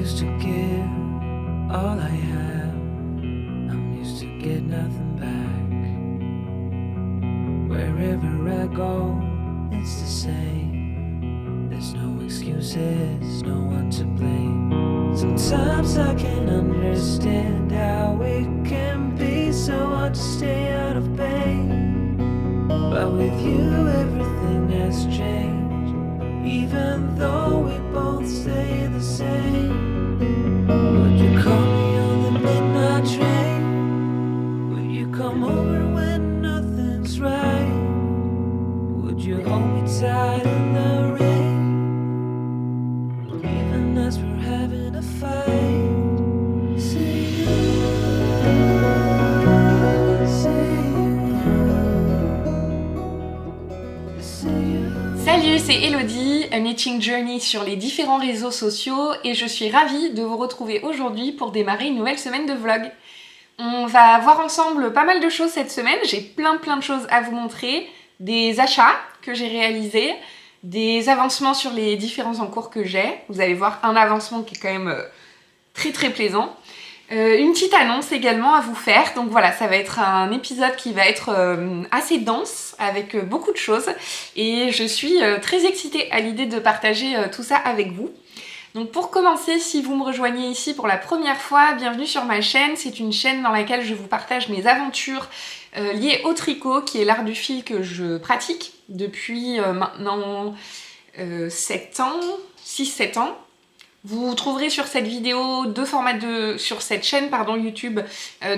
used to give all I have. I'm used to get nothing back. Wherever I go, it's the same. There's no excuses, no one to blame. Sometimes I can understand how it can be so hard to stay out of pain. But with you everything has changed, even though we both stay the same. Would you call me on the midnight train? Would you come over when nothing's right? Would you hold me tight in the rain, even as we're having a fight? Say you, say you. Salut, c'est Elodie, A Knitting Journey sur les différents réseaux sociaux et je suis ravie de vous retrouver aujourd'hui pour démarrer une nouvelle semaine de vlog. On va voir ensemble pas mal de choses cette semaine, j'ai plein de choses à vous montrer, des achats que j'ai réalisés, des avancements sur les différents encours que j'ai, vous allez voir un avancement qui est quand même très plaisant. Une petite annonce également à vous faire, donc voilà, ça va être un épisode qui va être assez dense avec beaucoup de choses et je suis très excitée à l'idée de partager tout ça avec vous. Donc pour commencer, si vous me rejoignez ici pour la première fois, bienvenue sur ma chaîne. C'est une chaîne dans laquelle je vous partage mes aventures liées au tricot, qui est l'art du fil que je pratique depuis maintenant 6-7 ans. Vous trouverez sur cette vidéo sur cette chaîne YouTube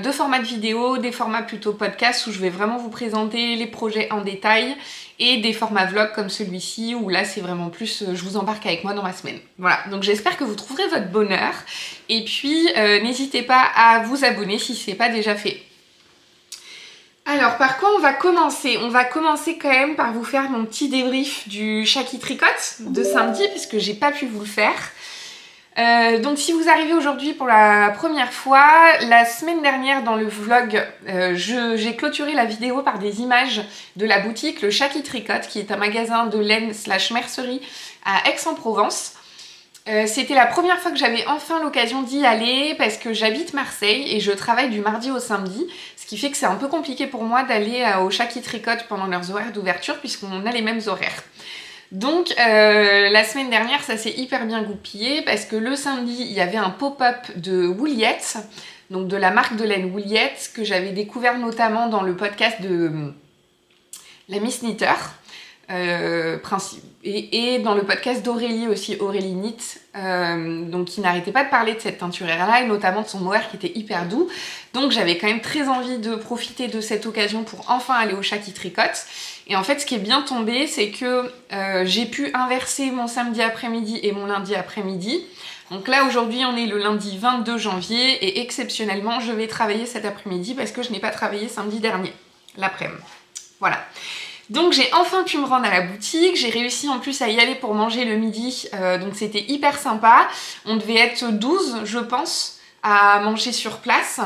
deux formats de vidéo, des formats plutôt podcast où je vais vraiment vous présenter les projets en détail et des formats vlog comme celui-ci où là c'est vraiment plus je vous embarque avec moi dans ma semaine. Voilà, donc j'espère que vous trouverez votre bonheur et puis n'hésitez pas à vous abonner si ce n'est pas déjà fait. Alors par quoi on va commencer? On va commencer quand même par vous faire mon petit débrief du Shaki Tricote de samedi puisque j'ai pas pu vous le faire. Donc si vous arrivez aujourd'hui pour la première fois, la semaine dernière dans le vlog, j'ai clôturé la vidéo par des images de la boutique Le Shaki Tricote, qui est un magasin de laine / mercerie à Aix-en-Provence. C'était la première fois que j'avais enfin l'occasion d'y aller parce que j'habite Marseille et je travaille du mardi au samedi, ce qui fait que c'est un peu compliqué pour moi d'aller au Shaki Tricote pendant leurs horaires d'ouverture puisqu'on a les mêmes horaires. Donc la semaine dernière ça s'est hyper bien goupillé parce que le samedi il y avait un pop-up de Wooliette, donc de la marque de laine Wooliette que j'avais découvert notamment dans le podcast de la Miss Knitter et dans le podcast d'Aurélie aussi, Aurélie Knit, donc qui n'arrêtait pas de parler de cette teinturière là et notamment de son mohair qui était hyper doux. Donc j'avais quand même très envie de profiter de cette occasion pour enfin aller au Shaki Tricote. Et en fait ce qui est bien tombé c'est que j'ai pu inverser mon samedi après-midi et mon lundi après-midi. Donc là aujourd'hui on est le lundi 22 janvier et exceptionnellement je vais travailler cet après-midi parce que je n'ai pas travaillé samedi dernier, l'après-midi. Voilà. Donc j'ai enfin pu me rendre à la boutique, j'ai réussi en plus à y aller pour manger le midi, donc c'était hyper sympa. On devait être 12 je pense à manger sur place.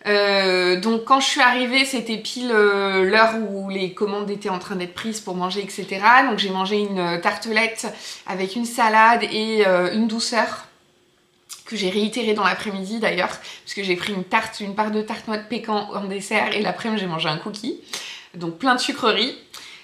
Donc quand je suis arrivée c'était pile l'heure où les commandes étaient en train d'être prises pour manger etc. Donc j'ai mangé une tartelette avec une salade et une douceur que j'ai réitérée dans l'après-midi d'ailleurs parce que j'ai pris une part de tarte noix de pécan en dessert et l'après-midi j'ai mangé un cookie, donc plein de sucreries.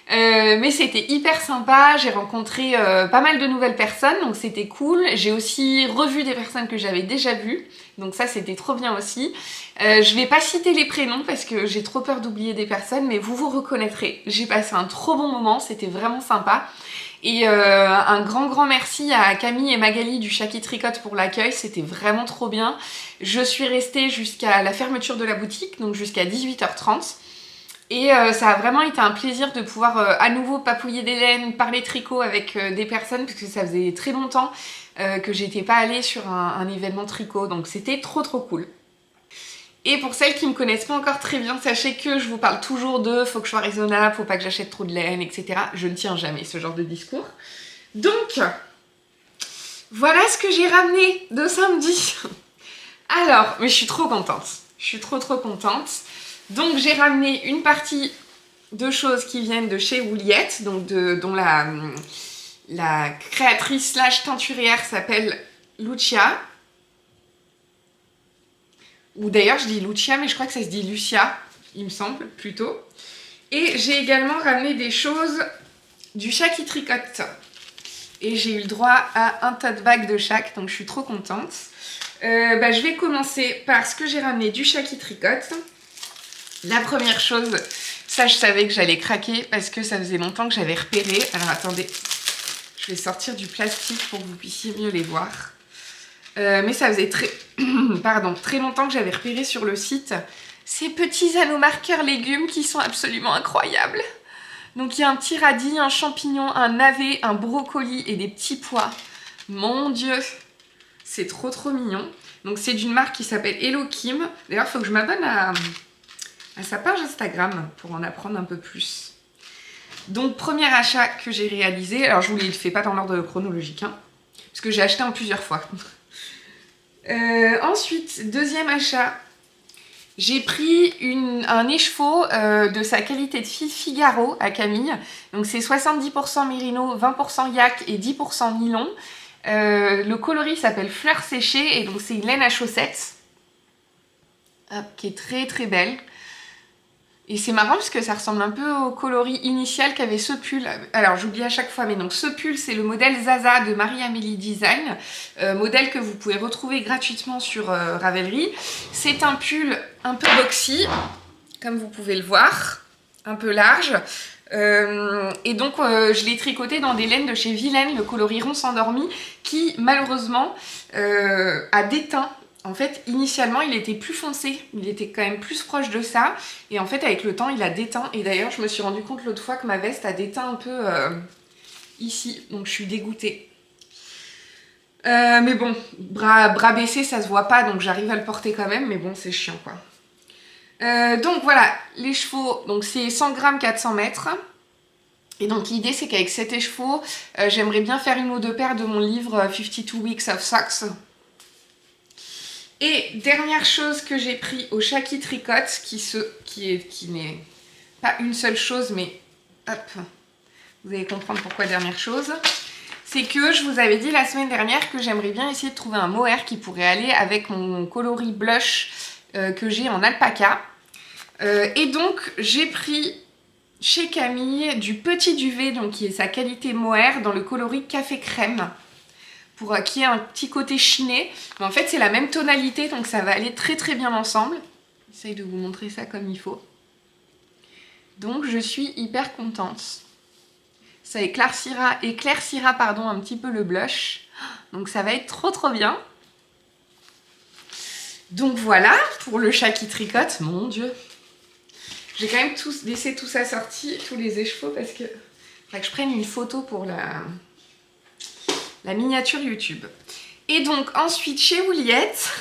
Mais c'était hyper sympa, j'ai rencontré pas mal de nouvelles personnes donc c'était cool. J'ai aussi revu des personnes que j'avais déjà vues, donc ça c'était trop bien aussi. Je vais pas citer les prénoms parce que j'ai trop peur d'oublier des personnes, mais vous reconnaîtrez. J'ai passé un trop bon moment, c'était vraiment sympa. Et un grand merci à Camille et Magali du Shaki Tricote pour l'accueil, c'était vraiment trop bien. Je suis restée jusqu'à la fermeture de la boutique, donc jusqu'à 18h30. Et ça a vraiment été un plaisir de pouvoir à nouveau papouiller des laines, parler tricot avec des personnes parce que ça faisait très longtemps que j'étais pas allée sur un événement tricot, donc c'était trop cool. Et pour celles qui me connaissent pas encore très bien, sachez que je vous parle toujours de faut que je sois raisonnable, faut pas que j'achète trop de laine, etc. Je ne tiens jamais ce genre de discours. Donc, voilà ce que j'ai ramené de samedi. Alors, mais je suis trop contente. Je suis trop contente. Donc j'ai ramené une partie de choses qui viennent de chez Wooliette, donc dont la créatrice / teinturière s'appelle Lucia. ou d'ailleurs je dis Lucia, mais je crois que ça se dit Lucia, il me semble, plutôt. Et j'ai également ramené des choses du Chat qui tricote. Et j'ai eu le droit à un tote bag de chaque, donc je suis trop contente. Je vais commencer par ce que j'ai ramené du Chat qui tricote. La première chose, ça je savais que j'allais craquer parce que ça faisait longtemps que j'avais repéré. Alors attendez, je vais sortir du plastique pour que vous puissiez mieux les voir. Mais ça faisait très longtemps que j'avais repéré sur le site ces petits anneaux marqueurs légumes qui sont absolument incroyables. Donc il y a un petit radis, un champignon, un navet, un brocoli et des petits pois. Mon Dieu, c'est trop mignon. Donc c'est d'une marque qui s'appelle Hello Kim. D'ailleurs, il faut que je m'abonne à sa page Instagram pour en apprendre un peu plus. Donc premier achat que j'ai réalisé, alors je vous le fais pas dans l'ordre chronologique, hein, parce que j'ai acheté en plusieurs fois. Ensuite, deuxième achat, j'ai pris un écheveau de sa qualité de fil Figaro à Camille. Donc c'est 70% mérino, 20% yak et 10% nylon. Le coloris s'appelle Fleurs séchées et donc c'est une laine à chaussettes. Hop, qui est très belle. Et c'est marrant parce que ça ressemble un peu au coloris initial qu'avait ce pull. Alors j'oublie à chaque fois, mais donc ce pull c'est le modèle Zaza de Marie-Amélie Design, modèle que vous pouvez retrouver gratuitement sur Ravelry. C'est un pull un peu boxy, comme vous pouvez le voir, un peu large. Et donc je l'ai tricoté dans des laines de chez Vilaine, le coloris rond s'endormi, qui malheureusement a déteint. En fait, initialement, il était plus foncé, il était quand même plus proche de ça. Et en fait, avec le temps, il a déteint. Et d'ailleurs, je me suis rendu compte l'autre fois que ma veste a déteint un peu ici. Donc, je suis dégoûtée. Mais bon, bras baissés, ça se voit pas. Donc, j'arrive à le porter quand même. Mais bon, c'est chiant, quoi. Donc, voilà, les chevaux. Donc, c'est 100 grammes, 400 mètres. Et donc, l'idée, c'est qu'avec cet écheveau, j'aimerais bien faire une ou deux paires de mon livre 52 Weeks of Socks. Et dernière chose que j'ai pris au Chat qui tricote, qui n'est pas une seule chose, mais hop, vous allez comprendre pourquoi dernière chose, c'est que je vous avais dit la semaine dernière que j'aimerais bien essayer de trouver un mohair qui pourrait aller avec mon coloris blush que j'ai en alpaca. Et donc j'ai pris chez Camille du petit duvet, donc qui est sa qualité mohair, dans le coloris café crème. Pour qu'il y ait un petit côté chiné. Mais en fait, c'est la même tonalité, donc ça va aller très bien ensemble. J'essaye de vous montrer ça comme il faut. Donc, je suis hyper contente. Ça éclaircira un petit peu le blush. Donc, ça va être trop bien. Donc, voilà pour le Chat qui tricote. Mon Dieu. J'ai quand même laissé tout ça sorti, tous les écheveaux, parce que faudrait que je prenne une photo pour la miniature YouTube. Et donc ensuite chez Ouliette,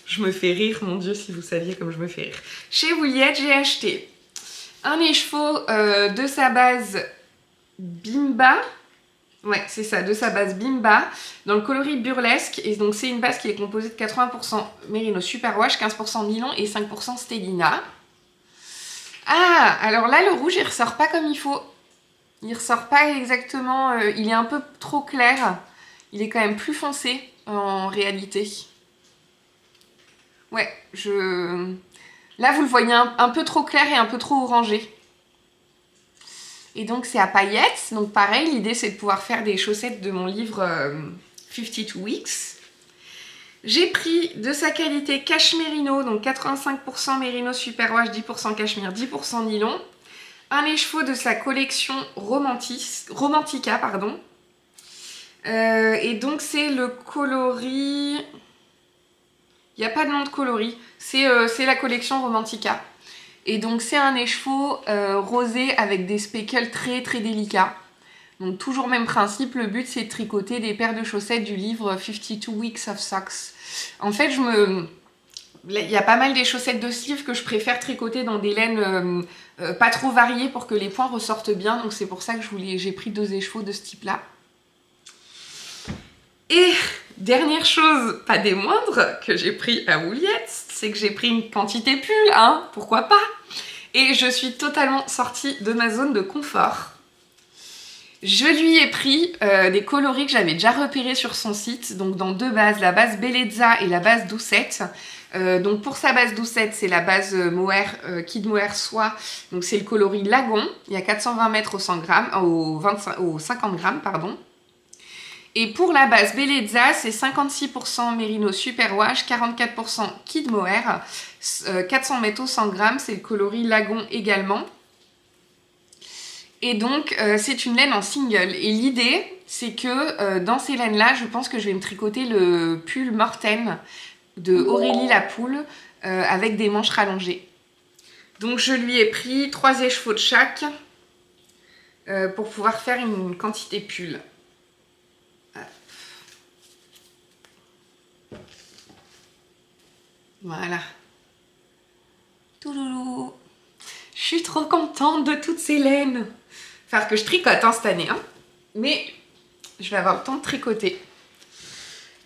je me fais rire, mon Dieu, si vous saviez comme je me fais rire. Chez Ouliette, j'ai acheté un écheveau de sa base Bimba. Ouais, c'est ça, de sa base Bimba, dans le coloris burlesque. Et donc c'est une base qui est composée de 80% Merino Superwash, 15% nylon et 5% Stellina. Ah, alors là, le rouge, il ressort pas comme il faut. Il ressort pas exactement, il est un peu trop clair. Il est quand même plus foncé en réalité. Ouais, là vous le voyez un peu trop clair et un peu trop orangé. Et donc c'est à paillettes. Donc pareil, l'idée c'est de pouvoir faire des chaussettes de mon livre 52 Weeks. J'ai pris de sa qualité Cashmerino, donc 85% Merino Superwash, 10% Cashmere, 10% nylon. Un écheveau de sa collection Romantica, pardon. Et donc c'est le coloris... Il n'y a pas de nom de coloris. C'est la collection Romantica. Et donc c'est un écheveau rosé avec des speckles très délicats. Donc toujours même principe, le but c'est de tricoter des paires de chaussettes du livre 52 Weeks of Socks. En fait, il y a pas mal des chaussettes de sleeve que je préfère tricoter dans des laines pas trop variées pour que les points ressortent bien. Donc c'est pour ça que j'ai pris 2 écheveaux de ce type-là. Et dernière chose, pas des moindres, que j'ai pris à Ouliette, c'est que j'ai pris une quantité pull, hein, pourquoi pas. Et je suis totalement sortie de ma zone de confort. Je lui ai pris des coloris que j'avais déjà repérés sur son site, donc dans 2 bases, la base Bellezza et la base Doucette. Donc pour sa base Doucette, c'est la base Mohair, Kid Mohair Soie, donc c'est le coloris Lagon, il y a 420 mètres au 100 grammes, au 50 grammes, pardon. Et pour la base Bellezza, c'est 56% Merino Superwash, 44% Kid Mohair, 400 mètres au 100 grammes, c'est le coloris Lagon également. Et donc, c'est une laine en single. Et l'idée, c'est que dans ces laines-là, je pense que je vais me tricoter le pull Morten de Aurélie la Poule avec des manches rallongées. Donc, je lui ai pris 3 écheveaux de chaque pour pouvoir faire une quantité pull. Voilà. Touloulou. Je suis trop contente de toutes ces laines. Enfin, que je tricote cette année, hein. Mais je vais avoir le temps de tricoter.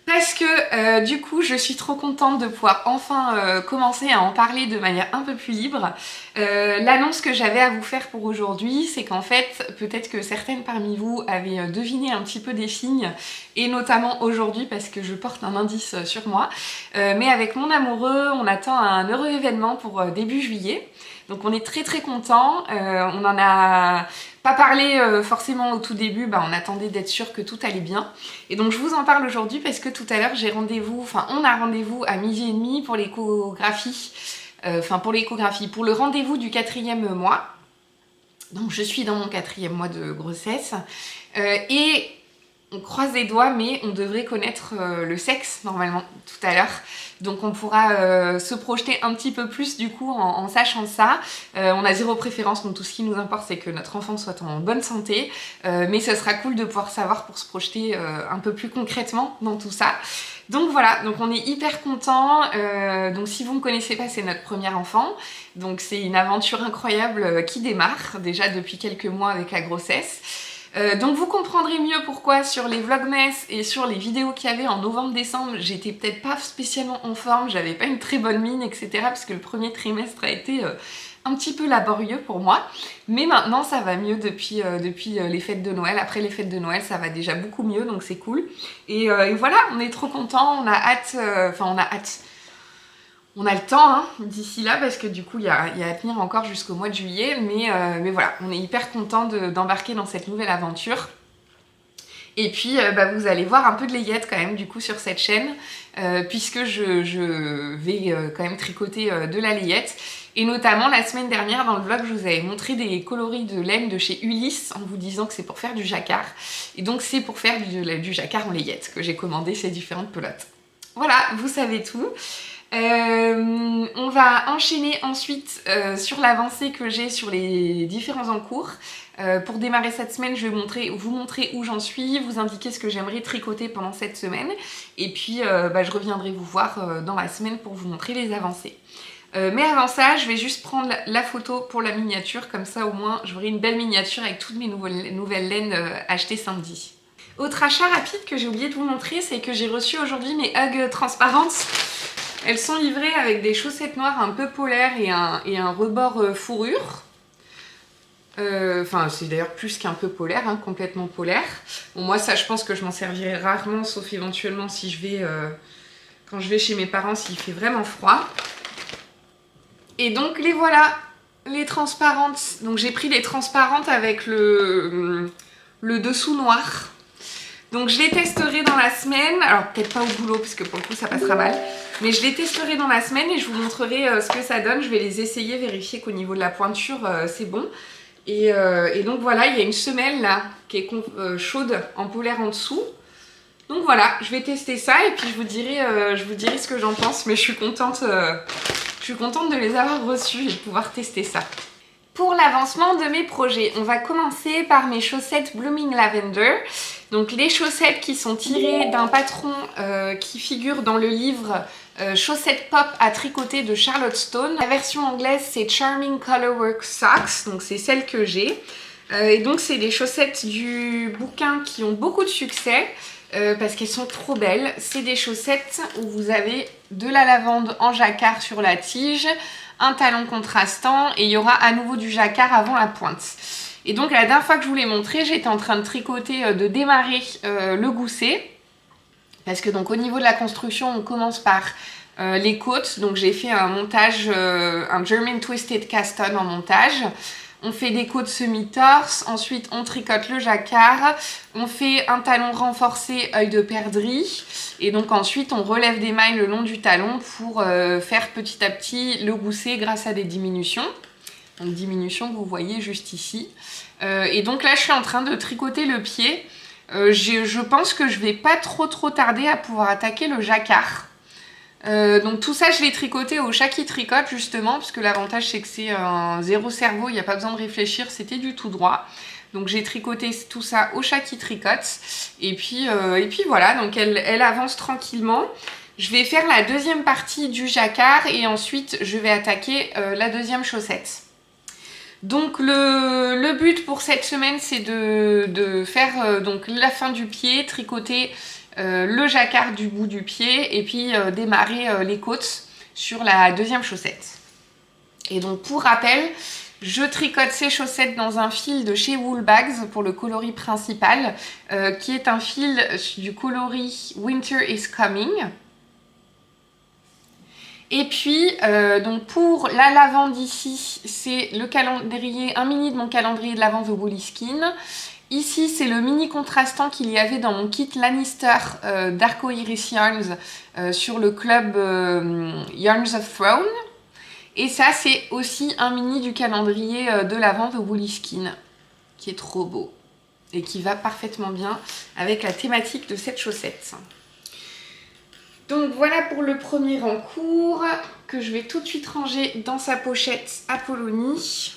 Parce que du coup, je suis trop contente de pouvoir enfin commencer à en parler de manière un peu plus libre. L'annonce que j'avais à vous faire pour aujourd'hui, c'est qu'en fait, peut-être que certaines parmi vous avaient deviné un petit peu des signes, et notamment aujourd'hui parce que je porte un indice sur moi. Mais avec mon amoureux, on attend un heureux événement pour début juillet. Donc on est très très contents, on en a pas parlé forcément au tout début, on attendait d'être sûr que tout allait bien. Et donc je vous en parle aujourd'hui parce que tout à l'heure j'ai rendez-vous, on a rendez-vous à 12h30 pour l'échographie, pour le rendez-vous du 4e mois. Donc je suis dans mon 4e mois de grossesse et on croise les doigts, mais on devrait connaître le sexe normalement tout à l'heure. Donc on pourra se projeter un petit peu plus du coup en sachant ça. On a 0 préférence, donc tout ce qui nous importe c'est que notre enfant soit en bonne santé. Mais ce sera cool de pouvoir savoir pour se projeter un peu plus concrètement dans tout ça. Donc voilà, donc on est hyper contents. Donc si vous ne me connaissez pas, c'est notre premier enfant. Donc c'est une aventure incroyable qui démarre déjà depuis quelques mois avec la grossesse. Donc vous comprendrez mieux pourquoi sur les vlogmas et sur les vidéos qu'il y avait en novembre-décembre, j'étais peut-être pas spécialement en forme, j'avais pas une très bonne mine, etc. Parce que le premier trimestre a été un petit peu laborieux pour moi. Mais maintenant ça va mieux depuis les fêtes de Noël. Après les fêtes de Noël, ça va déjà beaucoup mieux, donc c'est cool. Et voilà, on est trop contents, on a hâte, on a le temps d'ici là parce que du coup il y a à tenir encore jusqu'au mois de juillet, mais voilà, on est hyper contents d'embarquer dans cette nouvelle aventure. Et puis vous allez voir un peu de layette quand même du coup sur cette chaîne, puisque je vais quand même tricoter de la layette. Et notamment la semaine dernière dans le vlog, je vous avais montré des coloris de laine de chez Ulysse en vous disant que c'est pour faire du jacquard. Et donc c'est pour faire du jacquard en layette que j'ai commandé ces différentes pelotes. Voilà, vous savez tout. On va enchaîner ensuite sur l'avancée que j'ai sur les différents en cours. Pour démarrer cette semaine, je vais vous montrer où j'en suis, vous indiquer ce que j'aimerais tricoter pendant cette semaine. Et puis je reviendrai vous voir dans la semaine pour vous montrer les avancées. Mais avant ça, je vais juste prendre la photo pour la miniature, comme ça au moins j'aurai une belle miniature avec toutes mes nouvelles laines achetées samedi. Autre achat rapide que j'ai oublié de vous montrer, c'est que j'ai reçu aujourd'hui mes Ugg transparentes. Elles sont livrées avec des chaussettes noires un peu polaires et un rebord fourrure. C'est d'ailleurs plus qu'un peu polaire, complètement polaire. Bon, moi ça je pense que je m'en servirai rarement, sauf éventuellement si je vais quand je vais chez mes parents s'il fait vraiment froid. Et donc les voilà, les transparentes. Donc j'ai pris les transparentes avec le dessous noir. Donc je les testerai dans la semaine, alors peut-être pas au boulot parce que pour le coup ça passera mal, mais je les testerai dans la semaine et je vous montrerai ce que ça donne. Je vais les essayer, vérifier qu'au niveau de la pointure c'est bon. Et donc voilà, il y a une semelle là qui est chaude en polaire en dessous. Donc voilà, je vais tester ça et puis je vous dirai ce que j'en pense, mais je suis contente de les avoir reçus et de pouvoir tester ça. Pour l'avancement de mes projets, on va commencer par mes chaussettes Blooming Lavender. Donc les chaussettes qui sont tirées d'un patron qui figure dans le livre Chaussettes Pop à tricoter de Charlotte Stone. La version anglaise c'est Charming Colorwork Socks, donc c'est celle que j'ai. Et donc c'est des chaussettes du bouquin qui ont beaucoup de succès parce qu'elles sont trop belles. C'est des chaussettes où vous avez de la lavande en jacquard sur la tige, un talon contrastant et il y aura à nouveau du jacquard avant la pointe. Et donc la dernière fois que je vous l'ai montré, j'étais en train de tricoter, de démarrer le gousset. Parce que donc au niveau de la construction, on commence par les côtes. Donc j'ai fait un montage, un German Twisted Cast On en montage. On fait des côtes semi-torse, ensuite on tricote le jacquard, on fait un talon renforcé œil de perdrix et donc ensuite on relève des mailles le long du talon pour faire petit à petit le gousset grâce à des diminutions. Donc diminution que vous voyez juste ici. Et donc là je suis en train de tricoter le pied. Je pense que je vais pas trop tarder à pouvoir attaquer le jacquard. Donc tout ça je l'ai tricoté au chat qui tricote justement parce que l'avantage c'est que c'est un zéro cerveau, il n'y a pas besoin de réfléchir, c'était du tout droit. Donc j'ai tricoté tout ça au chat qui tricote et puis voilà, donc elle avance tranquillement. Je vais faire la deuxième partie du jacquard et ensuite je vais attaquer la deuxième chaussette. Donc le but pour cette semaine c'est de faire donc la fin du pied, tricoter le jacquard du bout du pied et puis démarrer les côtes sur la deuxième chaussette. Et donc pour rappel, je tricote ces chaussettes dans un fil de chez Woolbags pour le coloris principal qui est un fil du coloris Winter is Coming. Et puis, donc pour la lavande ici, c'est le calendrier, un mini de mon calendrier de l'Avent The Woolly Skin. Ici, c'est le mini contrastant qu'il y avait dans mon kit Lannister d'Arcoiris Yarns sur le club Yarns of Throne. Et ça, c'est aussi un mini du calendrier de l'Avent The Woolly Skin, qui est trop beau et qui va parfaitement bien avec la thématique de cette chaussette. Donc voilà pour le premier en cours que je vais tout de suite ranger dans sa pochette Apollonie.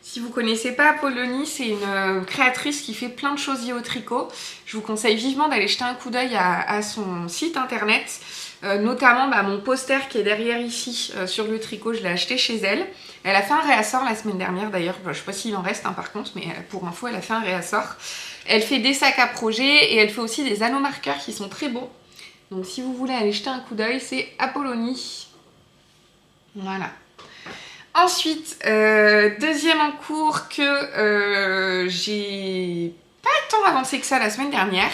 Si vous ne connaissez pas Apollonie, c'est une créatrice qui fait plein de choses liées au tricot. Je vous conseille vivement d'aller jeter un coup d'œil à son site internet. Notamment mon poster qui est derrière ici sur le tricot, je l'ai acheté chez elle. Elle a fait un réassort la semaine dernière d'ailleurs, je ne sais pas s'il en reste par contre, mais pour info elle a fait un réassort. Elle fait des sacs à projet et elle fait aussi des anneaux marqueurs qui sont très beaux. Donc si vous voulez aller jeter un coup d'œil, c'est Apollonie. Voilà. Ensuite, deuxième en cours que j'ai pas tant avancé que ça la semaine dernière.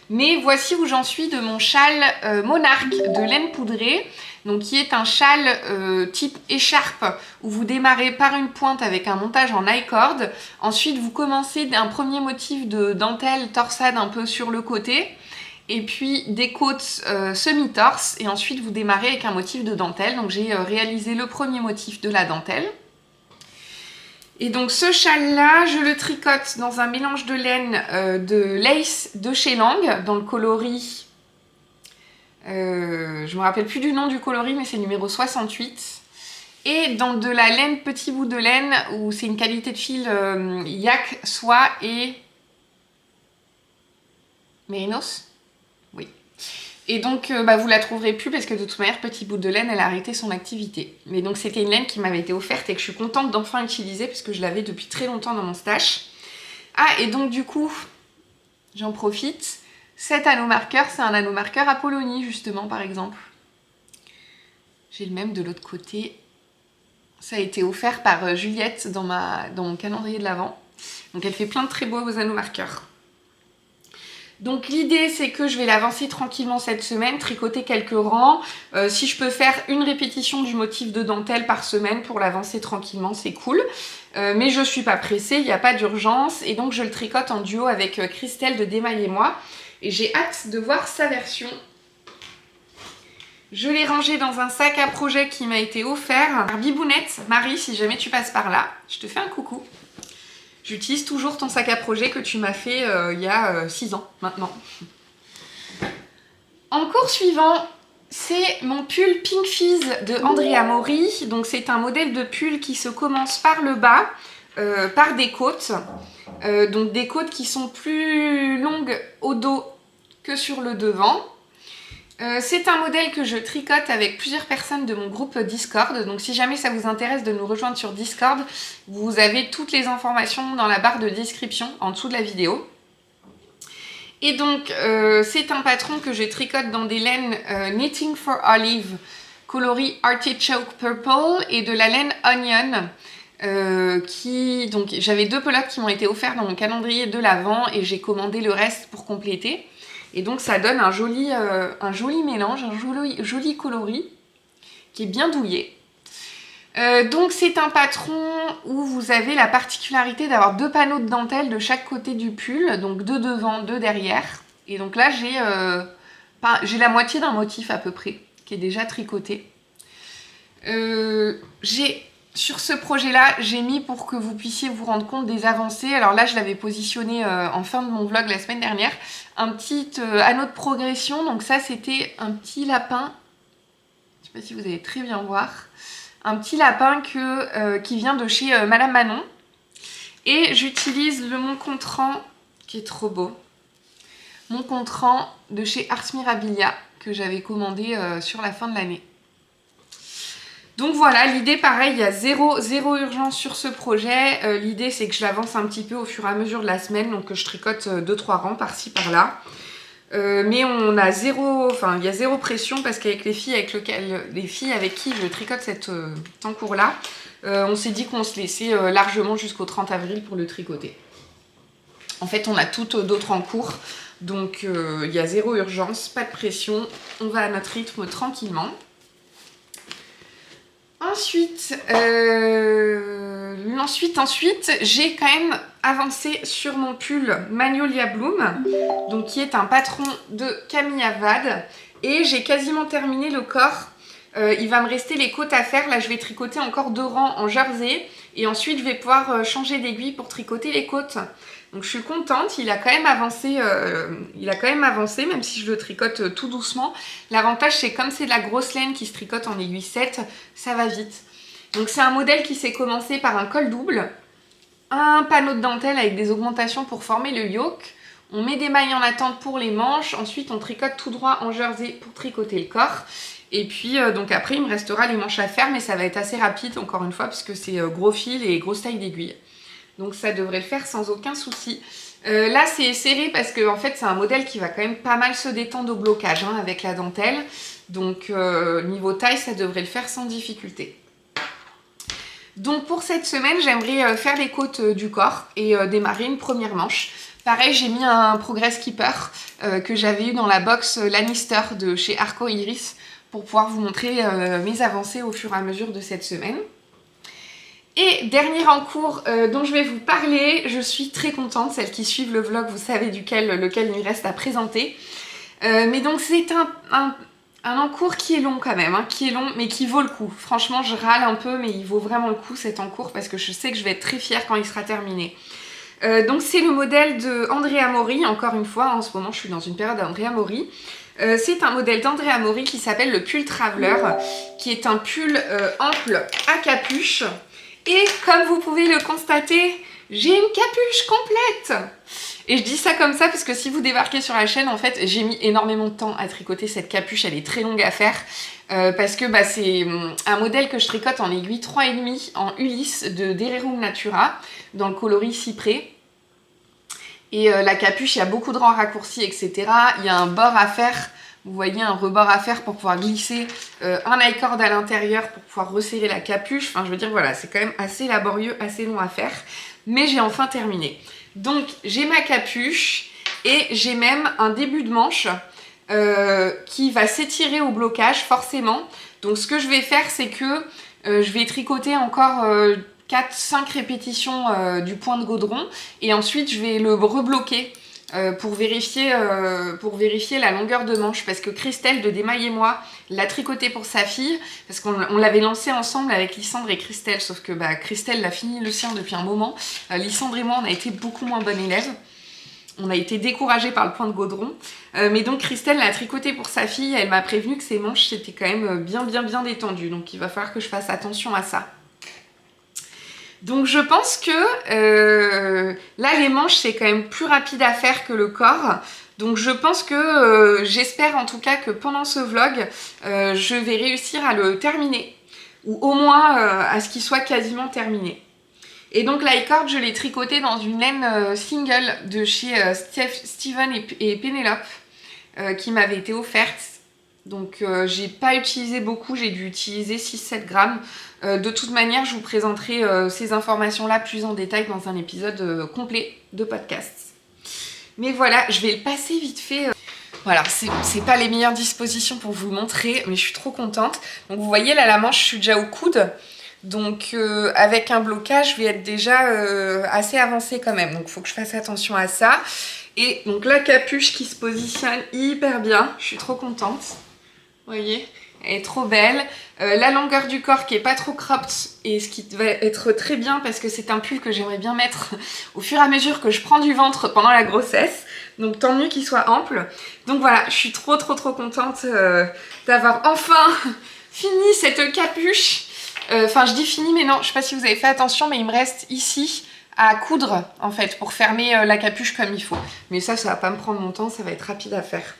Mais voici où j'en suis de mon châle Monarque de laine poudrée. Donc qui est un châle type écharpe où vous démarrez par une pointe avec un montage en I-cord. Ensuite vous commencez d'un premier motif de dentelle torsade un peu sur le côté. Et puis des côtes semi-torse et ensuite vous démarrez avec un motif de dentelle. Donc j'ai réalisé le premier motif de la dentelle. Et donc ce châle-là, je le tricote dans un mélange de laine de lace de chez Lang, dans le coloris, je me rappelle plus du nom du coloris, mais c'est numéro 68. Et dans de la laine, petit bout de laine, où c'est une qualité de fil yak, soie et mérinos. Oui. Et donc, vous la trouverez plus parce que de toute manière, petit bout de laine, elle a arrêté son activité. Mais donc, c'était une laine qui m'avait été offerte et que je suis contente d'enfin utiliser parce que je l'avais depuis très longtemps dans mon stash. Ah, et donc du coup, j'en profite. Cet anneau marqueur, c'est un anneau marqueur Apollonie, justement, par exemple. J'ai le même de l'autre côté. Ça a été offert par Juliette dans mon calendrier de l'Avent. Donc, elle fait plein de très beaux anneaux marqueurs. Donc l'idée c'est que je vais l'avancer tranquillement cette semaine, tricoter quelques rangs. Si je peux faire une répétition du motif de dentelle par semaine pour l'avancer tranquillement, c'est cool. Mais je suis pas pressée, il n'y a pas d'urgence. Et donc je le tricote en duo avec Christelle de Démaillez-moi. Et j'ai hâte de voir sa version. Je l'ai rangé dans un sac à projet qui m'a été offert par Bibounette. Marie, si jamais tu passes par là, je te fais un coucou. J'utilise toujours ton sac à projet que tu m'as fait il y a 6 ans maintenant. En cours suivant, c'est mon pull Pink Fizz de Andrea Mori. Donc c'est un modèle de pull qui se commence par le bas, par des côtes. Donc des côtes qui sont plus longues au dos que sur le devant. C'est un modèle que je tricote avec plusieurs personnes de mon groupe Discord. Donc si jamais ça vous intéresse de nous rejoindre sur Discord, vous avez toutes les informations dans la barre de description en dessous de la vidéo. Et donc c'est un patron que je tricote dans des laines Knitting for Olive, coloris Artichoke Purple et de la laine Onion. Donc j'avais 2 pelotes qui m'ont été offertes dans mon calendrier de l'Avent et j'ai commandé le reste pour compléter. Et donc ça donne un joli mélange, un joli coloris qui est bien douillet. Donc c'est un patron où vous avez la particularité d'avoir 2 panneaux de dentelle de chaque côté du pull, donc 2 devant, 2 derrière. Et donc là j'ai la moitié d'un motif à peu près, qui est déjà tricoté. Sur ce projet-là, j'ai mis pour que vous puissiez vous rendre compte des avancées. Alors là, je l'avais positionné en fin de mon vlog la semaine dernière. Un petit anneau de progression. Donc ça, c'était un petit lapin. Je ne sais pas si vous allez très bien voir. Un petit lapin qui vient de chez Madame Manon. Et j'utilise le Moncontran, qui est trop beau. Moncontran de chez Ars Mirabilia, que j'avais commandé sur la fin de l'année. Donc voilà, l'idée, pareil, il y a zéro urgence sur ce projet. L'idée, c'est que je l'avance un petit peu au fur et à mesure de la semaine, donc que je tricote 2-3 rangs par-ci, par-là. Mais il y a zéro pression parce qu'avec les filles avec qui je tricote cet encours-là, on s'est dit qu'on se laissait largement jusqu'au 30 avril pour le tricoter. En fait, on a toutes d'autres en cours, donc il y a zéro urgence, pas de pression, on va à notre rythme tranquillement. Ensuite, j'ai quand même avancé sur mon pull Magnolia Bloom, donc qui est un patron de Camille Avad, et j'ai quasiment terminé le corps. Il va me rester les côtes à faire. Là, je vais tricoter encore 2 rangs en jersey, et ensuite je vais pouvoir changer d'aiguille pour tricoter les côtes. Donc je suis contente, il a quand même avancé, même si je le tricote tout doucement. L'avantage, c'est comme c'est de la grosse laine qui se tricote en aiguille 7, ça va vite. Donc c'est un modèle qui s'est commencé par un col double, un panneau de dentelle avec des augmentations pour former le yoke. On met des mailles en attente pour les manches, ensuite on tricote tout droit en jersey pour tricoter le corps. Et puis donc après il me restera les manches à faire, mais ça va être assez rapide encore une fois puisque c'est gros fil et grosse taille d'aiguille. Donc ça devrait le faire sans aucun souci. Là c'est serré parce que en fait c'est un modèle qui va quand même pas mal se détendre au blocage avec la dentelle. Donc niveau taille ça devrait le faire sans difficulté. Donc pour cette semaine j'aimerais faire les côtes du corps et démarrer une première manche. Pareil, j'ai mis un Progress Keeper que j'avais eu dans la box Lannister de chez Arco Iris pour pouvoir vous montrer mes avancées au fur et à mesure de cette semaine. Et dernier en cours dont je vais vous parler, je suis très contente, celles qui suivent le vlog, vous savez lequel il me reste à présenter. Mais donc c'est un encours qui est long quand même, qui est long mais qui vaut le coup. Franchement, je râle un peu, mais il vaut vraiment le coup cet encours parce que je sais que je vais être très fière quand il sera terminé. Donc c'est le modèle de Andrea Mori, encore une fois, en ce moment je suis dans une période d'Andrea Mori. C'est un modèle d'Andrea Mori qui s'appelle le pull Traveler, qui est un pull ample à capuche. Et comme vous pouvez le constater, j'ai une capuche complète. Et je dis ça comme ça parce que si vous débarquez sur la chaîne, en fait, j'ai mis énormément de temps à tricoter cette capuche. Elle est très longue à faire parce que c'est un modèle que je tricote en aiguille 3,5 en Ulysse de Dererum Natura dans le coloris cyprès. Et la capuche, il y a beaucoup de rangs raccourcis, etc. Il y a un bord à faire. Vous voyez, un rebord à faire pour pouvoir glisser un high-cord à l'intérieur pour pouvoir resserrer la capuche. Enfin, je veux dire, voilà, c'est quand même assez laborieux, assez long à faire. Mais j'ai enfin terminé. Donc, j'ai ma capuche et j'ai même un début de manche qui va s'étirer au blocage, forcément. Donc, ce que je vais faire, c'est que je vais tricoter encore 4-5 répétitions du point de gaudron. Et ensuite, je vais le rebloquer. Pour vérifier la longueur de manche parce que Christelle de Démaille et moi l'a tricoté pour sa fille parce qu'on l'avait lancé ensemble avec Lysandre et Christelle, sauf que Christelle l'a fini le sien depuis un moment. Lysandre et moi on a été beaucoup moins bonnes élèves, on a été découragés par le point de gaudron, mais donc Christelle l'a tricoté pour sa fille. Elle m'a prévenu que ses manches étaient quand même bien détendues, donc il va falloir que je fasse attention à ça. Donc je pense que là les manches c'est quand même plus rapide à faire que le corps. Donc je pense que j'espère en tout cas que pendant ce vlog je vais réussir à le terminer. Ou au moins à ce qu'il soit quasiment terminé. Et donc l'high-cord je l'ai tricoté dans une laine single de chez Steven et Pénélope qui m'avait été offerte. Donc j'ai pas utilisé beaucoup, j'ai dû utiliser 6-7 grammes. De toute manière, je vous présenterai ces informations-là plus en détail dans un épisode complet de podcast. Mais voilà, je vais le passer vite fait. Voilà, c'est pas les meilleures dispositions pour vous le montrer, mais je suis trop contente. Donc vous voyez, là, la manche, je suis déjà au coude. Donc avec un blocage, je vais être déjà assez avancée quand même. Donc il faut que je fasse attention à ça. Et donc la capuche qui se positionne hyper bien. Je suis trop contente. Vous voyez, elle est trop belle. La longueur du corps qui est pas trop cropped et ce qui va être très bien parce que c'est un pull que j'aimerais bien mettre au fur et à mesure que je prends du ventre pendant la grossesse. Donc tant mieux qu'il soit ample. Donc voilà, je suis trop contente d'avoir enfin fini cette capuche. Enfin je dis fini mais non, je sais pas si vous avez fait attention mais il me reste ici à coudre en fait pour fermer la capuche comme il faut. Mais ça va pas me prendre longtemps, ça va être rapide à faire.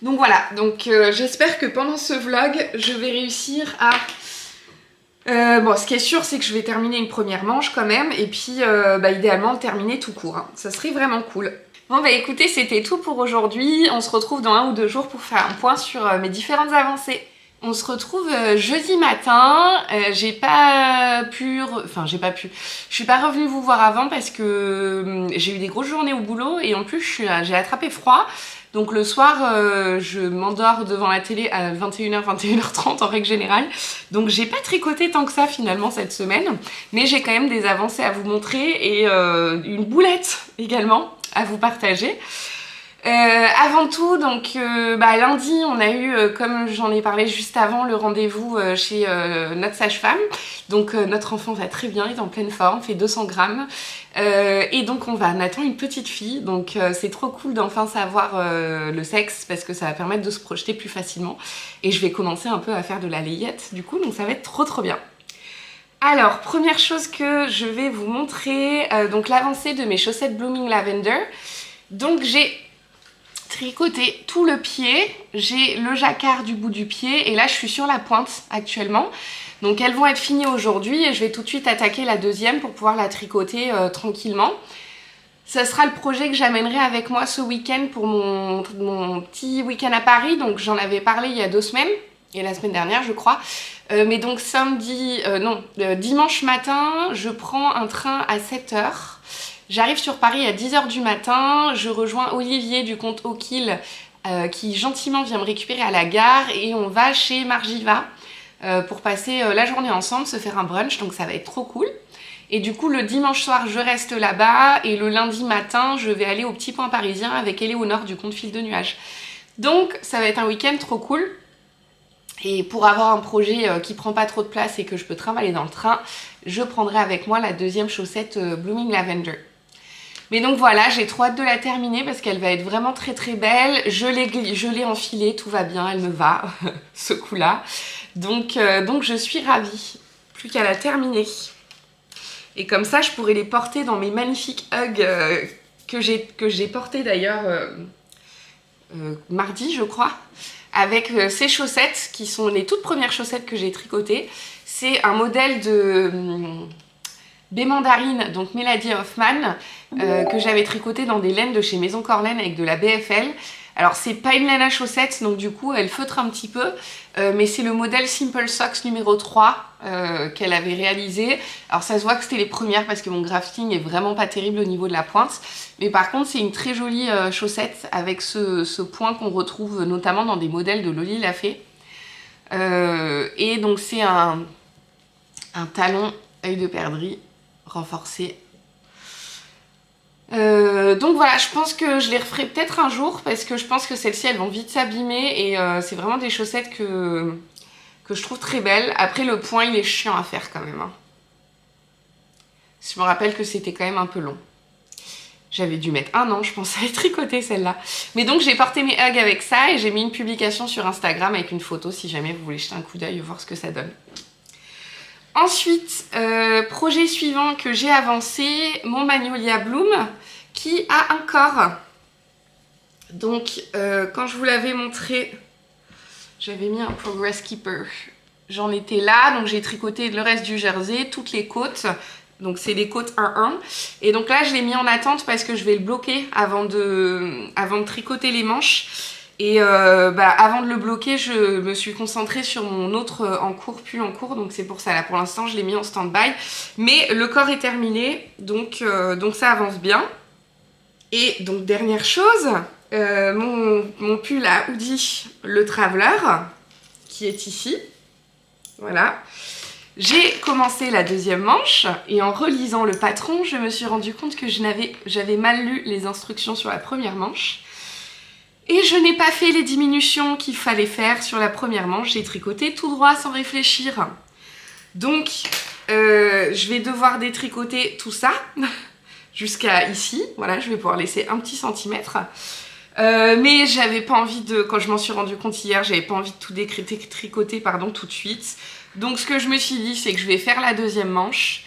Donc voilà, donc j'espère que pendant ce vlog, je vais réussir à... bon, ce qui est sûr, c'est que je vais terminer une première manche quand même, et puis idéalement terminer tout court. Hein. Ça serait vraiment cool. Bon bah écoutez, c'était tout pour aujourd'hui. On se retrouve dans 1 ou 2 jours pour faire un point sur mes différentes avancées. On se retrouve jeudi matin. J'ai pas pu... Je suis pas revenue vous voir avant parce que j'ai eu des grosses journées au boulot et en plus j'ai attrapé froid. Donc le soir, je m'endors devant la télé à 21h, 21h30 en règle générale. Donc j'ai pas tricoté tant que ça finalement cette semaine. Mais j'ai quand même des avancées à vous montrer et une boulette également à vous partager. Avant tout, donc lundi, on a eu, comme j'en ai parlé juste avant, le rendez-vous chez notre sage-femme. Donc notre enfant va très bien, il est en pleine forme, fait 200 grammes. Et donc on attend une petite fille. Donc c'est trop cool d'enfin savoir le sexe parce que ça va permettre de se projeter plus facilement. Et je vais commencer un peu à faire de la layette du coup, donc ça va être trop bien. Alors, première chose que je vais vous montrer, donc l'avancée de mes chaussettes Blooming Lavender. Donc j'ai tricoté tout le pied, j'ai le jacquard du bout du pied et là je suis sur la pointe actuellement. Donc elles vont être finies aujourd'hui et je vais tout de suite attaquer la deuxième pour pouvoir la tricoter tranquillement. Ça sera le projet que j'amènerai avec moi ce week-end pour mon petit week-end à Paris. Donc j'en avais parlé il y a 2 semaines et la semaine dernière je crois. Mais donc dimanche matin, je prends un train à 7h. J'arrive sur Paris à 10h du matin, je rejoins Olivier du compte O'Kill qui gentiment vient me récupérer à la gare et on va chez Margiva pour passer la journée ensemble, se faire un brunch, donc ça va être trop cool. Et du coup le dimanche soir je reste là-bas et le lundi matin je vais aller au Petit Point Parisien avec Éléonore du compte Fil de Nuages. Donc ça va être un week-end trop cool. Et pour avoir un projet qui prend pas trop de place et que je peux trimballer dans le train, je prendrai avec moi la deuxième chaussette Blooming Lavender. Mais donc voilà, j'ai trop hâte de la terminer parce qu'elle va être vraiment très belle. Je l'ai enfilée, tout va bien, elle me va, ce coup-là. Donc je suis ravie. Plus qu'à la terminer. Et comme ça, je pourrai les porter dans mes magnifiques Ugg que j'ai portés d'ailleurs mardi, je crois. Avec ces chaussettes qui sont les toutes premières chaussettes que j'ai tricotées. C'est un modèle de Mandarine, donc Melody Hoffman, que j'avais tricoté dans des laines de chez Maison Corlaine avec de la BFL. Alors c'est pas une laine à chaussettes, donc du coup elle feutre un petit peu, mais c'est le modèle Simple Socks numéro 3 qu'elle avait réalisé. Alors ça se voit que c'était les premières parce que mon grafting est vraiment pas terrible au niveau de la pointe, mais par contre c'est une très jolie chaussette avec ce point qu'on retrouve notamment dans des modèles de Loli Lafay. Et donc c'est un talon œil de perdrix renforcé. Donc voilà, je pense que je les referai peut-être un jour parce que je pense que celles-ci elles vont vite s'abîmer et c'est vraiment des chaussettes que je trouve très belles. Après le point il est chiant à faire quand même. Hein. Je me rappelle que c'était quand même un peu long. J'avais dû mettre 1 an je pense à les tricoter celle-là. Mais donc j'ai porté mes Ugg avec ça et j'ai mis une publication sur Instagram avec une photo si jamais vous voulez jeter un coup d'œil et voir ce que ça donne. Ensuite, projet suivant que j'ai avancé, mon Magnolia Bloom qui a un corps. Donc quand je vous l'avais montré, j'avais mis un Progress Keeper. J'en étais là, donc j'ai tricoté le reste du jersey, toutes les côtes. Donc c'est les côtes 1-1. Et donc là je l'ai mis en attente parce que je vais le bloquer avant de tricoter les manches. Et avant de le bloquer, je me suis concentrée sur mon autre pull en cours, donc c'est pour ça, là pour l'instant je l'ai mis en stand-by. Mais le corps est terminé, donc ça avance bien. Et donc dernière chose, mon pull à hoodie, le Traveler, qui est ici, voilà. J'ai commencé la deuxième manche, et en relisant le patron, je me suis rendu compte que j'avais mal lu les instructions sur la première manche. Et je n'ai pas fait les diminutions qu'il fallait faire sur la première manche, j'ai tricoté tout droit sans réfléchir. Donc, je vais devoir détricoter tout ça jusqu'à ici. Voilà, je vais pouvoir laisser un petit centimètre. Mais j'avais pas envie de, quand je m'en suis rendu compte hier, j'avais pas envie de tout détricoter tout de suite. Donc ce que je me suis dit, c'est que je vais faire la deuxième manche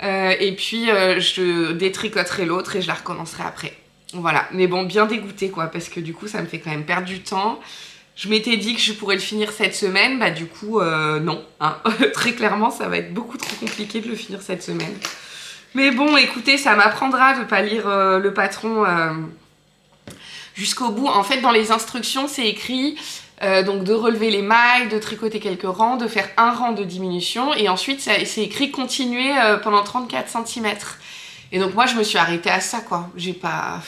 et puis je détricoterai l'autre et je la recommencerai après. Voilà, mais bon, bien dégoûtée quoi, parce que du coup ça me fait quand même perdre du temps. Je m'étais dit que je pourrais le finir cette semaine, bah du coup non, hein. Très clairement ça va être beaucoup trop compliqué de le finir cette semaine. Mais bon, écoutez, ça m'apprendra de pas lire le patron jusqu'au bout. En fait, dans les instructions, c'est écrit donc de relever les mailles, de tricoter quelques rangs, de faire un rang de diminution, et ensuite c'est écrit continuer pendant 34 cm. Et donc moi je me suis arrêtée à ça quoi, j'ai pas...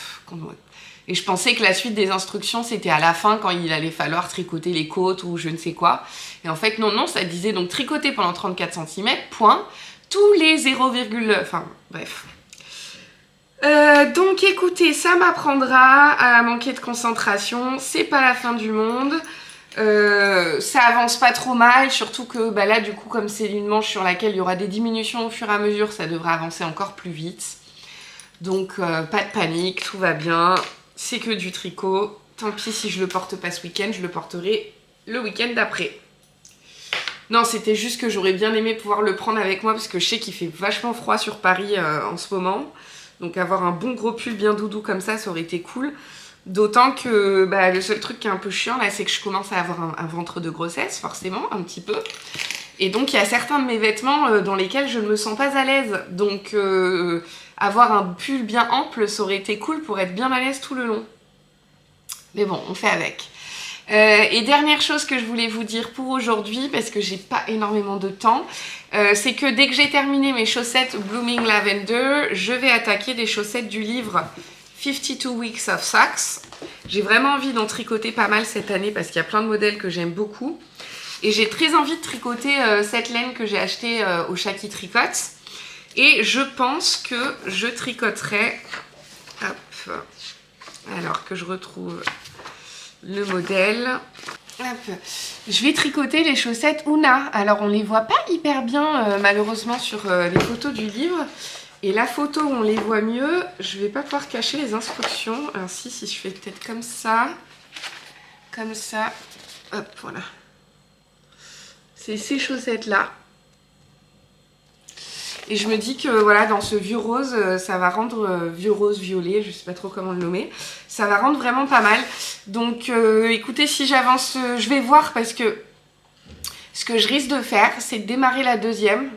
Et je pensais que la suite des instructions c'était à la fin quand il allait falloir tricoter les côtes ou je ne sais quoi. Et en fait non, ça disait donc tricoter pendant 34 cm, point, tous les 0, enfin bref. Donc écoutez, ça m'apprendra à manquer de concentration, c'est pas la fin du monde. Ça avance pas trop mal, surtout que bah là du coup comme c'est une manche sur laquelle il y aura des diminutions au fur et à mesure, ça devrait avancer encore plus vite. Donc pas de panique, tout va bien, c'est que du tricot. Tant pis si je le porte pas ce week-end, je le porterai le week-end d'après. Non, c'était juste que j'aurais bien aimé pouvoir le prendre avec moi parce que je sais qu'il fait vachement froid sur Paris en ce moment. Donc avoir un bon gros pull bien doudou comme ça aurait été cool. D'autant que bah, le seul truc qui est un peu chiant là, c'est que je commence à avoir un ventre de grossesse, forcément, un petit peu. Et donc il y a certains de mes vêtements dans lesquels je ne me sens pas à l'aise. Donc avoir un pull bien ample, ça aurait été cool pour être bien à l'aise tout le long. Mais bon, on fait avec. Et dernière chose que je voulais vous dire pour aujourd'hui, parce que j'ai pas énormément de temps, c'est que dès que j'ai terminé mes chaussettes Blooming Lavender, je vais attaquer des chaussettes du livre 52 Weeks of Socks. J'ai vraiment envie d'en tricoter pas mal cette année parce qu'il y a plein de modèles que j'aime beaucoup. Et j'ai très envie de tricoter cette laine que j'ai achetée au Shaki Tricote. Et je pense que je tricoterai... Hop. Alors que je retrouve le modèle. Hop. Je vais tricoter les chaussettes Oona. Alors on les voit pas hyper bien malheureusement sur les photos du livre. Et la photo où on les voit mieux, je vais pas pouvoir cacher les instructions. Ainsi, si je fais peut-être comme ça, hop, voilà. C'est ces chaussettes-là. Et je me dis que voilà, dans ce vieux rose, ça va rendre, vieux rose violet, je sais pas trop comment le nommer, ça va rendre vraiment pas mal. Donc écoutez, si j'avance, je vais voir parce que ce que je risque de faire, c'est de démarrer la deuxième,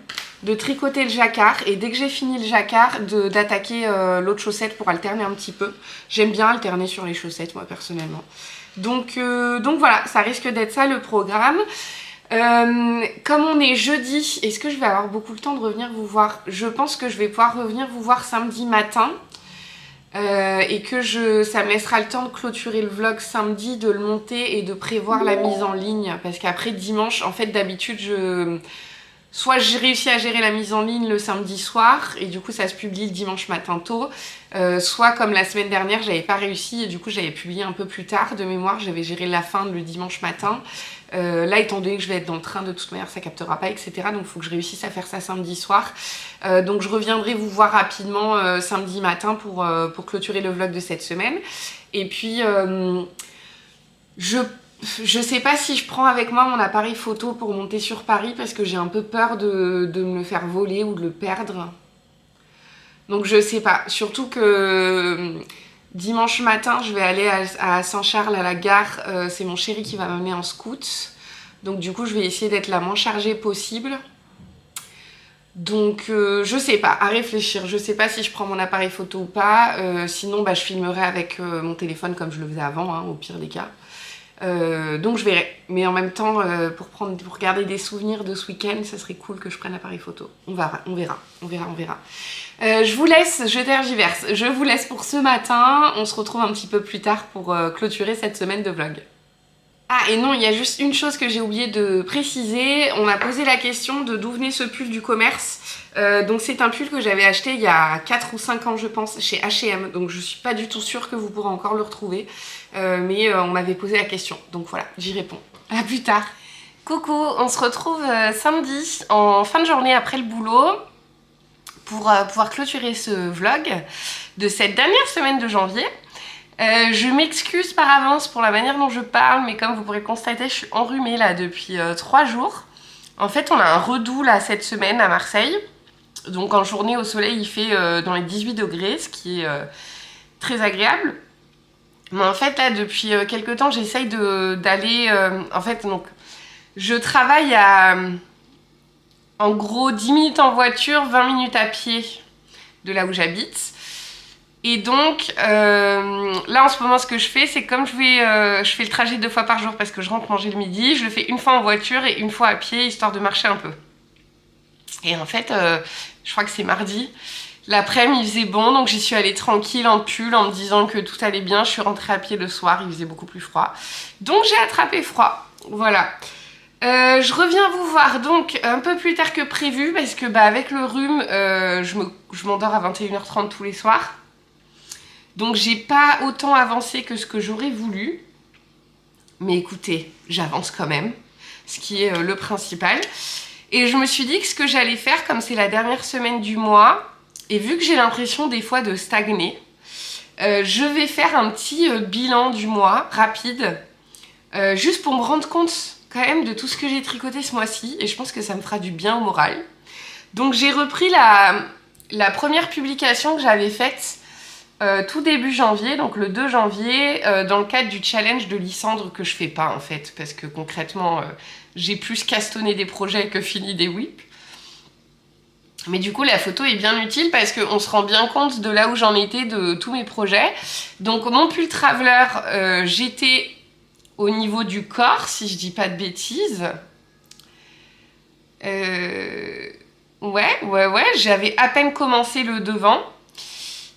de tricoter le jacquard et dès que j'ai fini le jacquard, d'attaquer l'autre chaussette pour alterner un petit peu. J'aime bien alterner sur les chaussettes moi personnellement. Donc voilà, ça risque d'être ça le programme. Comme on est jeudi, est-ce que je vais avoir beaucoup le temps de revenir vous voir? Je pense que je vais pouvoir revenir vous voir samedi matin et que ça me laissera le temps de clôturer le vlog samedi, de le monter et de prévoir la mise en ligne parce qu'après dimanche, en fait d'habitude soit j'ai réussi à gérer la mise en ligne le samedi soir et du coup ça se publie le dimanche matin tôt, soit comme la semaine dernière j'avais pas réussi et du coup j'avais publié un peu plus tard de mémoire, j'avais géré la fin le dimanche matin. Là étant donné que je vais être dans le train de toute manière ça captera pas etc, donc il faut que je réussisse à faire ça samedi soir. Donc je reviendrai vous voir rapidement samedi matin pour clôturer le vlog de cette semaine. Et puis je sais pas si je prends avec moi mon appareil photo pour monter sur Paris parce que j'ai un peu peur de me le faire voler ou de le perdre. Donc je sais pas, surtout que dimanche matin je vais aller à Saint-Charles à la gare, c'est mon chéri qui va m'amener en scout. Donc du coup je vais essayer d'être la moins chargée possible. Donc je sais pas, à réfléchir. Je sais pas si je prends mon appareil photo ou pas. Sinon je filmerai avec mon téléphone comme je le faisais avant, hein, au pire des cas. Donc je verrai. Mais en même temps, pour garder des souvenirs de ce week-end, ça serait cool que je prenne l'appareil photo. On verra. Je vous laisse, je tergiverse. Je vous laisse pour ce matin. On se retrouve un petit peu plus tard pour clôturer cette semaine de vlog. Ah et non, il y a juste une chose que j'ai oublié de préciser. On m'a posé la question de d'où venait ce pull du commerce. Donc c'est un pull que j'avais acheté il y a 4 ou 5 ans je pense chez H&M. Donc je suis pas du tout sûre que vous pourrez encore le retrouver. Mais on m'avait posé la question. Donc voilà, j'y réponds. À plus tard. Coucou, on se retrouve samedi en fin de journée après le boulot pour pouvoir clôturer ce vlog de cette dernière semaine de janvier. Je m'excuse par avance pour la manière dont je parle, mais comme vous pourrez le constater, je suis enrhumée là depuis 3 jours. En fait, on a un redoux là cette semaine à Marseille. Donc en journée au soleil, il fait dans les 18 degrés, ce qui est très agréable. Mais en fait, là, depuis quelques temps, j'essaye d'aller... en fait, donc, je travaille à... en gros, 10 minutes en voiture, 20 minutes à pied de là où j'habite. Et donc, là en ce moment, ce que je fais, c'est comme je fais le trajet 2 fois par jour parce que je rentre manger le midi, je le fais une fois en voiture et une fois à pied, histoire de marcher un peu. Et en fait, je crois que c'est mardi, l'après-midi, il faisait bon, donc j'y suis allée tranquille en pull en me disant que tout allait bien. Je suis rentrée à pied le soir, il faisait beaucoup plus froid. Donc j'ai attrapé froid, voilà. Je reviens vous voir donc un peu plus tard que prévu parce que avec le rhume, je m'endors à 21h30 tous les soirs. Donc j'ai pas autant avancé que ce que j'aurais voulu. Mais écoutez, j'avance quand même, ce qui est le principal. Et je me suis dit que ce que j'allais faire, comme c'est la dernière semaine du mois, et vu que j'ai l'impression des fois de stagner, je vais faire un petit bilan du mois, rapide, juste pour me rendre compte quand même de tout ce que j'ai tricoté ce mois-ci, et je pense que ça me fera du bien au moral. Donc j'ai repris la première publication que j'avais faite tout début janvier, donc le 2 janvier, dans le cadre du challenge de Lysandre que je fais pas en fait, parce que concrètement, j'ai plus castonné des projets que fini des whips. Mais du coup, la photo est bien utile parce qu'on se rend bien compte de là où j'en étais de tous mes projets. Donc mon pull Traveler, j'étais au niveau du corps, si je dis pas de bêtises. Ouais, j'avais à peine commencé le devant.